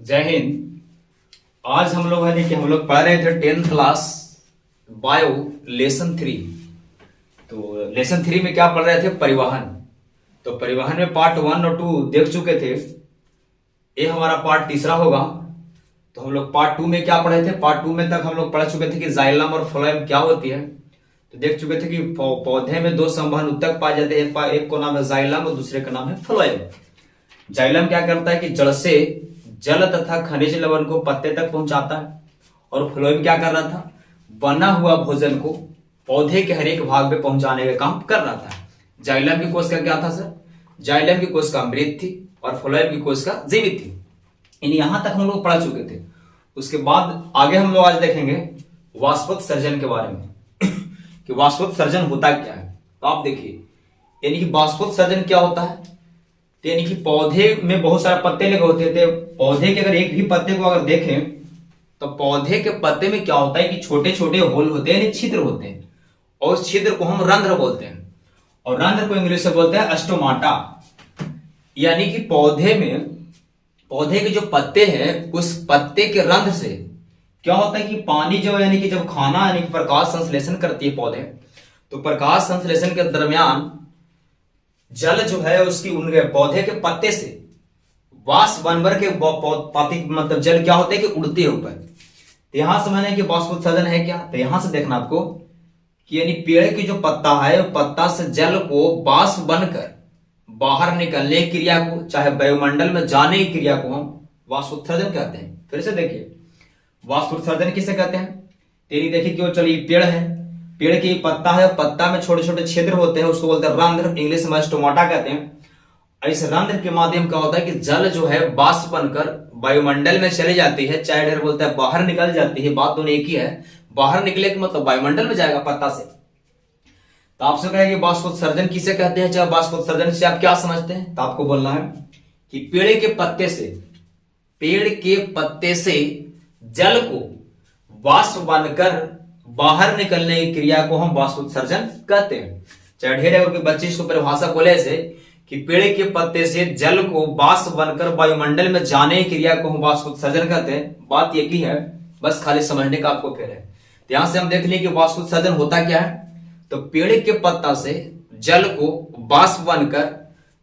जय हिंद। आज हम लोग है कि हम लोग पढ़ रहे थे 10th क्लास बायो लेसन 3। तो लेसन 3 में क्या पढ़ रहे थे? परिवहन। तो परिवहन में पार्ट 1 और 2 देख चुके थे। ये हमारा पार्ट तीसरा होगा। तो हम लोग पार्ट 2 में क्या पढ़े थे? पार्ट 2 में तक हम लोग पढ़ चुके थे कि जाइलम और फ्लोएम क्या होती है। तो देख चुके थे कि पौधे में दो संवहन ऊतक पाए जाते हैं, एक को नाम है जाइलम और दूसरे का नाम है फ्लोएम। जाइलम क्या करता है कि जड़ से जल तथा खनिज लवण को पत्ते तक पहुंचाता है, और फ्लोएम क्या कर रहा था? बना हुआ भोजन को पौधे के हर एक भाग में पहुंचाने का काम कर रहा था। जाइलम की कोशिका क्या था सर? जाइलम की कोशिका मृत थी और फ्लोएम की कोशिका जीवित थी। इन यहां तक हम लोग पढ़ चुके थे। उसके बाद आगे हम लोग आज देखेंगे वाष्पोत्सर्जन के बारे में कि वाष्पोत्सर्जन होता क्या है। तो आप देखिए, यानी कि वाष्पोत्सर्जन क्या होता है? तो यानी कि पौधे में बहुत सारे पत्ते लगे होते थे। पौधे के अगर एक भी पत्ते को अगर देखें तो पौधे के पत्ते में क्या होता है कि छोटे छोटे होल होते हैं, यानी छिद्र होते हैं, और उस छिद्र को हम रंध्र बोलते हैं, और रंध्र को इंग्लिश में बोलते हैं स्टोमाटा। यानी कि पौधे के जो पत्ते हैं उस पत्ते के रंध्र से क्या होता है कि पानी जो यानी कि जब खाना यानी कि प्रकाश संश्लेषण करती है पौधे, तो प्रकाश संश्लेषण के दरमियान जल जो है उसकी उनके पौधे के पत्ते से वाष्प बनकर के मतलब जल क्या होते हैं कि उड़ते हैं ऊपर। तो यहां समझना कि वाष्पोत्सर्जन है क्या। तो यहां से देखना आपको कि यानी पेड़ की जो पत्ता है, पत्ता से जल को वाष्प बनकर बाहर निकलने की क्रिया को, चाहे वायुमंडल में जाने की क्रिया को हम वाष्पोत्सर्जन कहते हैं। फिर से देखिए, वाष्पोत्सर्जन किसे कहते हैं? तेरी देखिए क्यों, चलिए पेड़ है, पेड़ की पत्ता है, पत्ता में छोटे छोटे छिद्र होते हैं, उसको बोलते हैं रंध्र, इंग्लिश में स्टोमाटा कहते हैं। इस रंध्र के माध्यम क्या होता है कि जल जो है वाष्प बनकर वायुमंडल में चली जाती है, चाहे ढेर बोलता है बाहर निकल जाती है। बात दोनों एक ही है, बाहर निकले कि मतलब वायुमंडल में जाएगा पत्ता से। तो आपसे कहेंगे वाष्पोत्सर्जन किसे कहते हैं, चाहे वाष्पोत्सर्जन से आप क्या समझते हैं? तो आपको बोलना है कि पेड़ के पत्ते से जल को वाष्प बनकर बाहर निकलने की क्रिया को हम वाष्पोत्सर्जन कहते हैं। चाहे ढेर अगर कोई बच्चे इसको परिभाषा बोले से कि पेड़ के पत्ते से जल को वाष्प बनकर वायुमंडल में जाने की क्रिया को हम वाष्पोत्सर्जन कहते हैं। बात एक ही है, बस खाली समझने का आपको फिर है। तो यहां से हम देख लें कि वाष्पोत्सर्जन होता क्या है। तो पेड़ के पत्ता से जल को वाष्प बनकर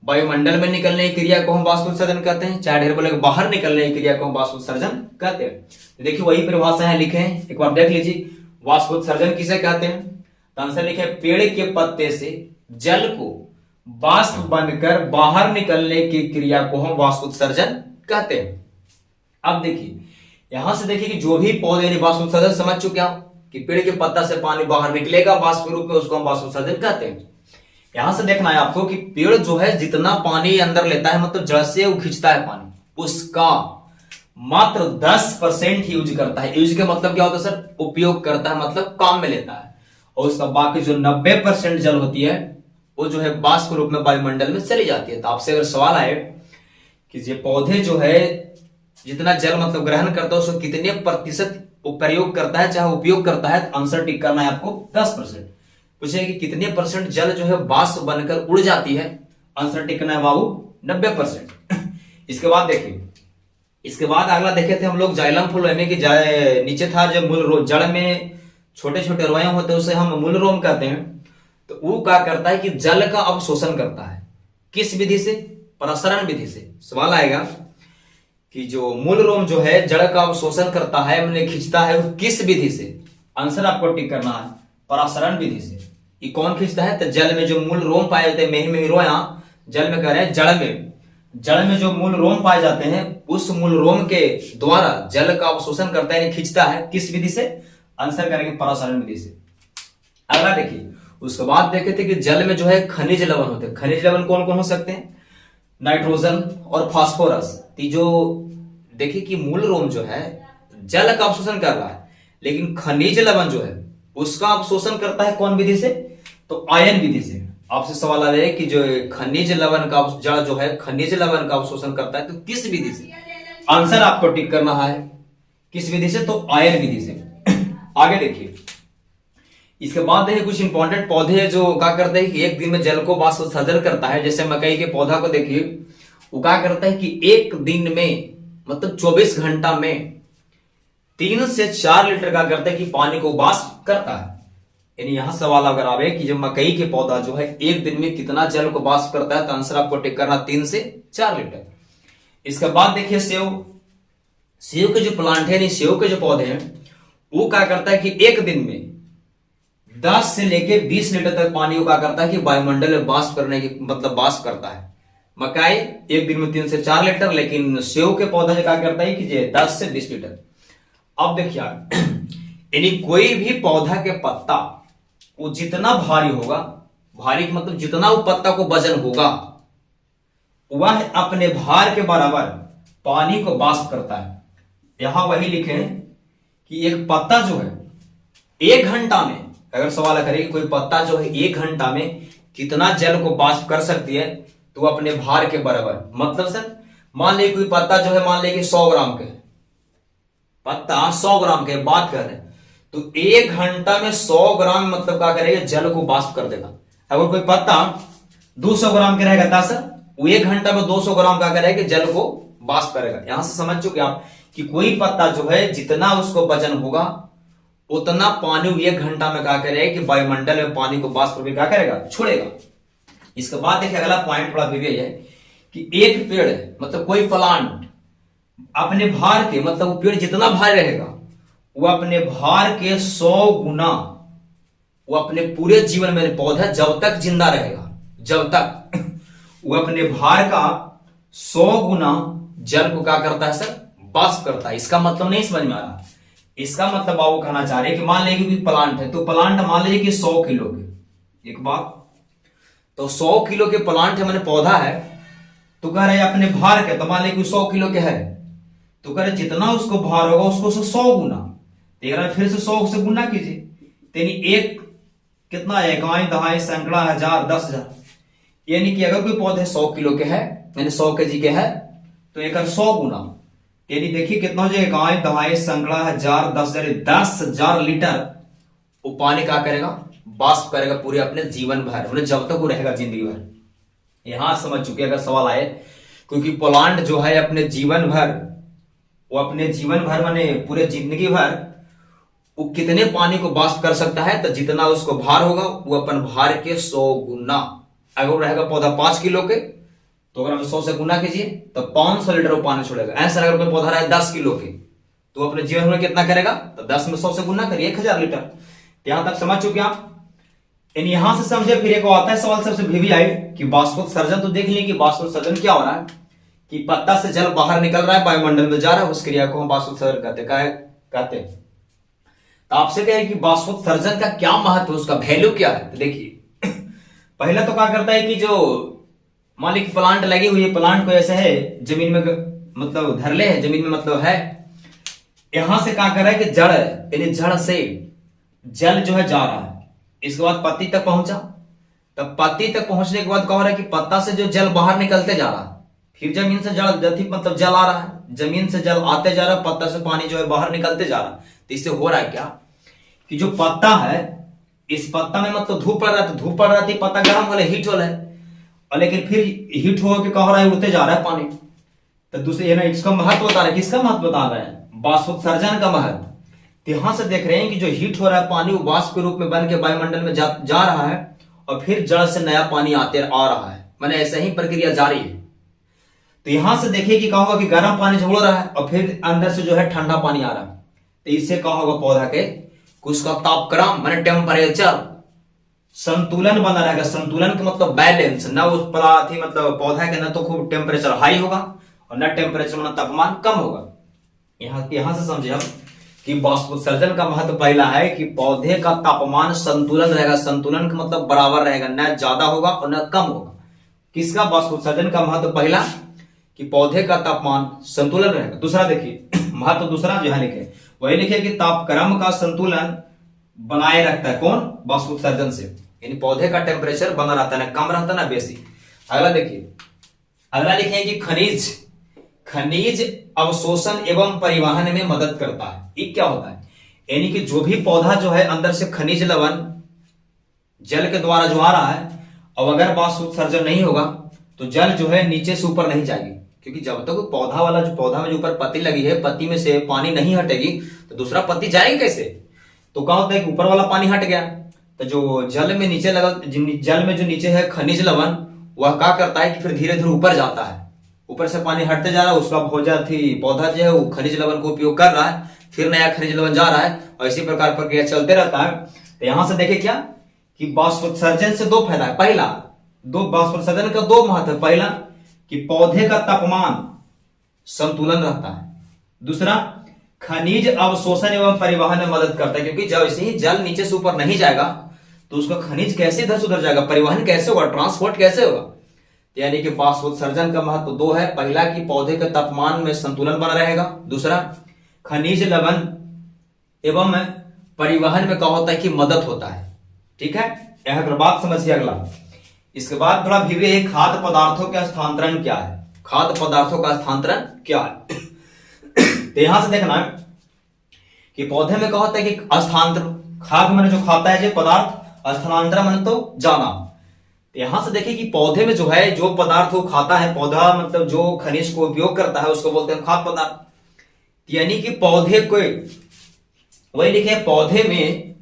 वायुमंडल में निकलने की क्रिया को हम वाष्पोत्सर्जन कहते हैं, चाहे ढेर बोले बाहर निकलने की क्रिया को हम वाष्पोत्सर्जन कहते हैं। तो देखिए वही परिभाषा है लिखे हैं, एक बार देख लीजिए। वाष्पोत्सर्जन किसे कहते हैं? तो आंसर लिखे पेड़ के पत्ते से जल को वाष्प बनकर बाहर निकलने की क्रिया को हम वाष्पोत्सर्जन कहते हैं। अब देखिए, यहां से देखिए कि जो भी पौधे यानी वाष्पोत्सर्जन समझ चुके आप कि पेड़ के पत्ता से पानी बाहर निकलेगा वाष्प के रूप में, उसको हम वाष्पोत्सर्जन कहते हैं। यहां से देखना है आपको कि पेड़ जो है जितना पानी अंदर लेता है, मतलब जड़ से वो खींचता है पानी, उसका मात्र 10% यूज करता है। यूज का मतलब क्या होता है सर? उपयोग करता है, मतलब काम में लेता है। और उसका बाकी जो 90% जल होती है वो जो है वाष्प के रूप में वायुमंडल में चली जाती है। तो आपसे अगर सवाल आए कि ये पौधे जो है जितना जल मतलब ग्रहण करता है उसको कितने प्रतिशत प्रयोग करता है, चाहे उपयोग करता है, तो आंसर टिक करना है आपको 10%। पूछे कि कितने परसेंट जल जो है वाष्प बनकर उड़ जाती है, आंसर टिक करना है बाबू 90%। इसके बाद देखिए, इसके बाद अगला देखे थे हम लोग जाइलम फ्लोएम के नीचे था जो मूल रोम, जड़ में छोटे छोटे रोएं होते हैं उसे हम मूल रोम कहते हैं। तो वो क्या करता है कि जल का अवशोषण करता है। किस विधि से? प्रसरण विधि से। सवाल आएगा कि जो मूल रोम जो है जड़ का अवशोषण करता है, मैंने खींचता है, वो किस विधि से? आंसर आपको टिक करना है प्रसरण विधि से। ये कौन खींचता है? तो जल में जो मूल रोम पाए जाते हैं, मेही रोया जल में कह रहे हैं, जड़ में जो मूल रोम पाए जाते हैं उस मूल रोम के द्वारा जल का अवशोषण करता है, खींचता है। किस विधि से? आंसर करेंगे प्रसरण विधि से। अगला देखिए, उसके बाद देखे थे कि जल में जो है खनिज लवण होते हैं। खनिज लवण कौन कौन हो सकते हैं? नाइट्रोजन और फास्फोरस। जो देखिए कि मूल रोम जो है जल का अवशोषण कर रहा है, लेकिन खनिज लवण जो है उसका अवशोषण करता है कौन विधि से? तो आयन विधि से। आपसे सवाल आ रहा है कि जो खनिज लवण का जड़ जो है खनिज लवण का अवशोषण करता है, तो किस विधि से? आंसर आपको टिक करना है किस विधि से? तो आयन विधि से। आगे देखिए, इसके बाद देखिए कुछ इंपॉर्टेंट पौधे जो क्या करते हैं कि एक दिन में जल को वाष्पोत्सर्जन करता है। जैसे मकई के पौधा को देखिए, वो क्या करता है कि एक दिन में मतलब 24 घंटा में 3 से 4 लीटर का करता है कि पानी को वाष्प करता है। यानी यहां सवाल अगर आवे कि जो मकई के पौधा जो है एक दिन में कितना जल को वाष्प करता है, तो आंसर आपको टिक करना 3 से 4 लीटर। इसके बाद देखिए सेव। सेव के जो प्लांट है, सेव के जो पौधे हैं, वो क्या करता है कि एक दिन में 10 से लेके 20 लीटर तक पानी को क्या करता है कि वायुमंडल में वाष्प करने की मतलब वाष्प करता है। मकाई एक दिन में 3 से 4 लीटर, लेकिन सेव के पौधा क्या करता है कि 10 से 20 लीटर। अब देखिए यानी कोई भी पौधा के पत्ता वो जितना भारी होगा, भारी मतलब जितना वो पत्ता को वजन होगा, वह अपने भार के बराबर पानी को वाष्प करता है। यहां वही लिखे हैं कि एक पत्ता जो है 1 घंटा में, अगर सवाल करें कि कोई पत्ता जो है 1 घंटा में कितना जल को वाष्प कर सकती है, तो अपने भार के बराबर। मतलब सर मान लीजिए कोई पत्ता जो है मान लीजिए 100 ग्राम के पत्ता 100 ग्राम के बात कर रहे हैं, तो 1 घंटा में 100 ग्राम मतलब क्या करेगा, जल को वाष्प कर देगा। अगर कोई पत्ता 200 ग्राम के रहेगा सर, वो 1 घंटा में 200 ग्राम का करेगा कि जल को वाष्प करेगा। यहां से समझ चुके आप कि कोई पत्ता जो है जितना उसको वजन होगा उतना पानी 1 घंटा में क्या करेगा कि वायुमंडल में पानी को वाष्प क्या करेगा, छोड़ेगा। इसके बाद देखिए अगला पॉइंट थोड़ा भी है कि एक पेड़ मतलब कोई प्लांट अपने भार के मतलब वो पेड़ जितना भार रहेगा वो अपने भार के 100 गुना वो अपने पूरे जीवन में पौधा जब तक जिंदा रहेगा, जब तक वो अपने भार का 100 गुना जल को क्या करता है सर, वाष्प करता है। इसका मतलब नहीं समझ में आ रहा। इसका मतलब आप कहना चाह रहे हैं कि मान लीजिए कि प्लांट है, तो प्लांट मान लीजिए कि 100 किलो के, एक बात तो 100 किलो के प्लांट है मैंने पौधा है, तो कह रहे अपने भार के, तो मान लीजिए 100 किलो के है, तो कह रहे जितना उसको भार होगा उसको 100 गुना, देख रहे फिर से 100 से गुना कीजिए, यानी एक कितना है, इकाई दहाई सैकड़ा हजार 10,000, यानी कि अगर कोई पौधे 100 किलो के है यानी 100 केजी के है, तो एक 100 गुना यानी देखिए कितना हो जाएगा, इकाई दहाई सैकड़ा हजार 10,000, 10,000 लीटर वो पानी क्या करेगा, वाष्प करेगा पूरे अपने जीवन भर, मतलब जब तक वो रहेगा जिंदगी भर। यहां समझ चुके अगर सवाल आए, क्योंकि प्लांट जो है अपने जीवन भर वो अपने जीवन भर माने पूरे जिंदगी भर वो कितने पानी को वाष्प कर सकता है, तो जितना उसको भार होगा वो अपन भार के 100 गुना। अगर रहेगा पौधा 5 किलो के, तो अगर हम 100 से गुना कीजिए तो 500 लीटर वो पानी छोड़ेगा। ऐसा अगर कोई पौधा रहे 10 किलो के, तो अपने जीवन में कितना करेगा, तो 10 में 100 से गुना करिए 1000 लीटर। यहां तक समझ चुके आप। यहां से समझे फिर एक आता है सवाल सबसे भी आई कि वाष्पोत्सर्जन, तो देख लीजिए कि वाष्पोत्सर्जन क्या हो रहा है कि पत्ता से जल बाहर निकल रहा है, वायुमंडल में जा रहा है, उस क्रिया को हम वाष्पोत्सर्जन कहते हैं। तो आपसे कहे कि वाष्पोत्सर्जन का क्या महत्व है, उसका वैल्यू क्या है। तो देखिए पहला तो क्या करता है कि जो मान लीजिए प्लांट लगी हुई है, प्लांट को ऐसे है जमीन में मतलब धरले है, जमीन में मतलब है, यहां से क्या कर रहा है कि जड़ यानी जड़ से जल जो है जा रहा है, इसके बाद पत्ती तक पहुंचा, तब पत्ती तक पहुंचने के बाद क्या हो रहा है कि पत्ता से जो जल बाहर निकलते जा रहा है, फिर जमीन से जल मतलब जल आ रहा है, जमीन से जल आते जा रहा है, पत्ता से पानी जो है बाहर निकलते जा रहा है। तो इससे हो रहा है क्या कि जो पत्ता है, इस पत्ता में मतलब धूप पड़ रहा है, तो धूप पड़ रहा थी, पत्ता गर्म हो रहा है, हीट हो रहा है, और लेकिन फिर हीट होकर क्या हो रहा है, उड़ते जा रहा है पानी। तो दूसरे ना इसका महत्व बता रहे हैं, किसका महत्व बता रहे हैं, वाष्पोत्सर्जन का महत्व। तो यहां से देख रहे हैं कि जो हीट हो रहा है पानी वो वाष्प के रूप में बन के वायुमंडल में जा रहा है, और फिर जड़ से नया पानी आ रहा है, माने ऐसे ही प्रक्रिया जारी है। तो यहां से देखिए कि क्या होगा कि गर्म पानी झोल रहा है और फिर अंदर से जो है ठंडा पानी आ रहा है। तो इससे क्या होगा, पौधा के उसका तापक्रम माने टेम्परेचर संतुलन बना रहेगा। संतुलन का मतलब बैलेंस, ना उस थी मतलब पौधा के ना तो खूब टेम्परेचर हाई होगा और ना टेम्परेचर मतलब तापमान कम होगा। यहां से समझे हम कि वाष्पोत्सर्जन का महत्व पहला है कि पौधे का तापमान संतुलन रहेगा, संतुलन का मतलब बराबर रहेगा, ना ज्यादा होगा और ना कम होगा। किसका, वाष्पोत्सर्जन का महत्व पहला कि पौधे का तापमान संतुलन रहेगा। दूसरा देखिए महत्व दूसरा जो है लिखे वही लिखे कि तापक्रम का संतुलन बनाए रखता है, कौन, वाष्पोत्सर्जन से, यानी पौधे का टेम्परेचर बना रहता है, ना कम रहता है ना बेसी। अगला देखिए, अगला लिखे कि खनिज अवशोषण एवं परिवहन में मदद करता है। ये क्या होता है, यानी कि जो भी पौधा जो है अंदर से खनिज लवण जल के द्वारा जो आ रहा है, और अगर वाष्पोत्सर्जन नहीं होगा तो जल जो है नीचे से ऊपर नहीं जाएगी, क्योंकि जब तक पौधा वाला जो पौधा में जो ऊपर पत्ती लगी है, पत्ती में से पानी नहीं हटेगी तो दूसरा पत्ती जाएगी कैसे? तो क्या होता है कि ऊपर वाला पानी हट गया तो जो जल में नीचे लगा, जल में जो नीचे है खनिज लवण, वह क्या करता है कि फिर धीरे धीरे ऊपर जाता है, ऊपर से पानी हटते जा रहा है, उसका पौधा जो है वो खनिज लवण को उपयोग कर रहा है, फिर नया खनिज लवण जा रहा है और इसी प्रकार प्रक्रिया चलते रहता है। तो यहां से देखे क्या कि बाष्पोत्सर्जन से दो फायदा है। पहला, बाष्पोत्सर्जन का दो महत्व है। पहला कि पौधे का तापमान संतुलन रहता है, दूसरा खनिज अवशोषण एवं परिवहन में मदद करता है, क्योंकि जब ऐसे ही जल नीचे से ऊपर नहीं जाएगा तो उसका खनिज कैसे इधर से उधर जाएगा, परिवहन कैसे होगा, ट्रांसपोर्ट कैसे होगा। यानी कि बाष्पोत्सर्जन का महत्व दो है। पहला कि पौधे के तापमान में संतुलन बना रहेगा, दूसरा खनिज लवण एवं परिवहन में क्या होता है कि मदद होता है। ठीक है, यह अगर बात समझिए। अगला इसके बाद थोड़ा भी खाद्य पदार्थों का स्थानांतरण क्या है, खाद्य पदार्थों का स्थानांतरण क्या है। तो यहां से देखना है कि पौधे में क्या होता है कि स्थानांतरण, खाद्य मैंने जो खाता है जो पदार्थ, स्थानांतरण मैंने तो जाना। तो यहां से देखिए कि पौधे में जो है जो पदार्थ वो खाता है, पौधा मतलब जो खनिज को उपयोग करता है उसको बोलते हैं खाद्य पदार्थ। यानी कि पौधे को वही लिखे, पौधे में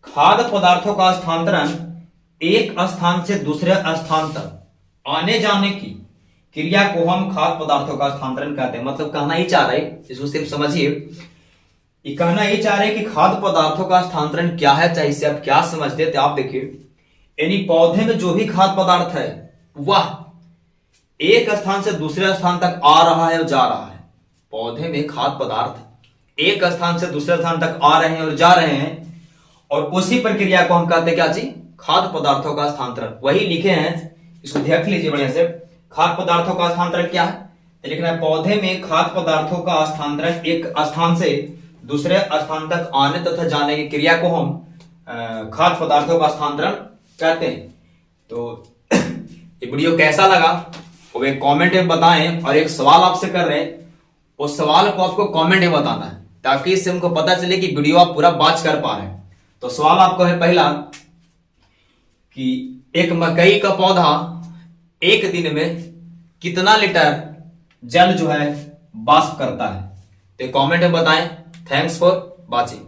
खाद्य पदार्थों का स्थानांतरण एक स्थान से दूसरे स्थान तक आने जाने की क्रिया को हम खाद्य पदार्थों का स्थानांतरण कहते हैं। मतलब कहना ही चाह रहे, इसको सिर्फ समझिए, कहना ये चाह रहे कि खाद्य पदार्थों का स्थानांतरण क्या है, चाहे इससे आप क्या समझते हैं। तो आप देखिए, यानी पौधे में जो भी खाद्य पदार्थ है वह एक स्थान से दूसरे स्थान तक आ रहा है और जा रहा है। पौधे में खाद्य पदार्थ एक स्थान से दूसरे स्थान तक आ रहे हैं और जा रहे हैं, और उसी प्रक्रिया को हम कहते हैं क्या चीज, खाद्य पदार्थों का स्थानांतरण। वही लिखे हैं, इसको देख लीजिए बढ़िया से। खाद्य पदार्थों का स्थानांतरण क्या है, तो लिखना है पौधे में खाद्य पदार्थों का स्थानांतरण एक स्थान से दूसरे स्थान तक आने तथा जाने की क्रिया को हम खाद्य पदार्थों का स्थानांतरण कहते हैं। तो ये वीडियो कैसा लगा वो एक कमेंट में बताएं, और एक सवाल आपसे कर रहे हैं, उस सवाल को आपको कमेंट में बताना है ताकि इससे हमको पता चले कि वीडियो आप पूरा वॉच कर पा रहे हैं। तो सवाल आपको है पहला कि एक मकई का पौधा एक दिन में कितना लीटर जल जो है वाष्प करता है। तो कमेंट में बताएं। Thanks for watching.